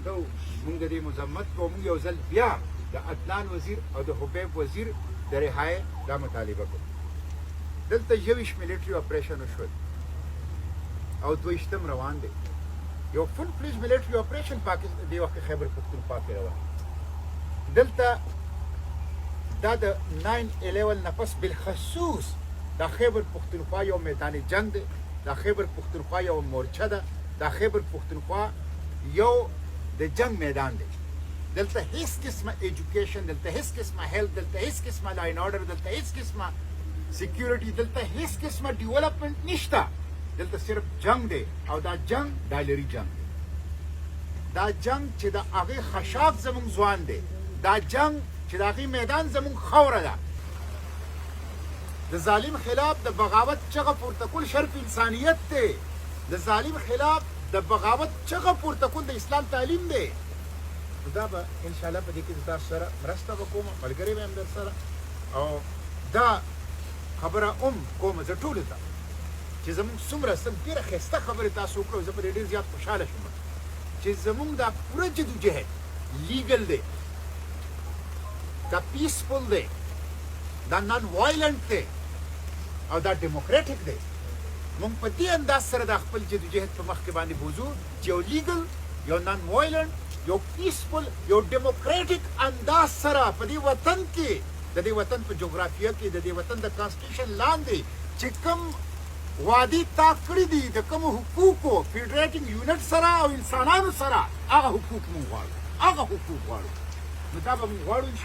کو موږ د دې مذمت کوو. موږ یو ځل بیا د عدنان وزیر او د حبیب وزیر د رهایۍ دا مطالبه کوو. دلته 21 ملیټري اپریشن وشول او 22 روان دی. یو فل فلیج ملیټري اپریشن پاکستان دی وخت خیبر پختونخوا کې روان. دلته دا د 9/11 نه پس بالخصوص دا خیبر پختونخوا یو میدان جنگ دی. دا خیبر پختونخوا یو مورچه ده. دا خیبر پختونخوا یو د جنگ میدان دی. دلته هیڅ قسمه ایجوکیشن، دلته هیڅ قسمه هیلث، دلته هیڅ قسمه لاین آرډر، دلته هیڅ قسمه سکیورټي، دلته هیڅ قسمه ډیولپمنٹ نشته. دلته صرف جنگ دی او دا جنگ ډالري جنگ دی. دا جنگ چې د هغې خشاک زموږ ځوان دی. دا جنگ چې د هغې میدان زموږ خوره ده. د ظالم خلاف د بغاوت چغه پورته کول شرف انسانیت دی. د ظالم خلاف د بغاوت چغه پورته کول د اسلام تعلیم دی. دا به انشاءالله په دې کې تاسو سره مرسته وکوم، ملګری به هم در سره، او دا خبره کوم زه ټولو ته چې زموږ څومره ډېره ښایسته خبرې تاسو وکړو. زه په دې ډېر زیات خوشحاله شوم چې زموږ دا پوره جدوجهد لیګل دی، دا پیسفل دی، دا نان وایلنټ دی او دا ډیموکراټیک دی. موږ په دې انداز سره د خپل جدوجهد په مخ کې باندې بوځو چې یو لیګل، یو نان وایلنټ، یو پیسفل، یو ډیموکراټیک انداز سره په دې وطن کې، د دې وطن په جغرافیه کې، د دې وطن د کانسټیټیوشن لاندې چې کوم وعدې تا کړي دي د کومو حقوقو فیډریټینګ یونټ سره او انسانانو سره، هغه حقوق موږ غواړو، هغه حقوق غواړو. نو دا به موږ غواړو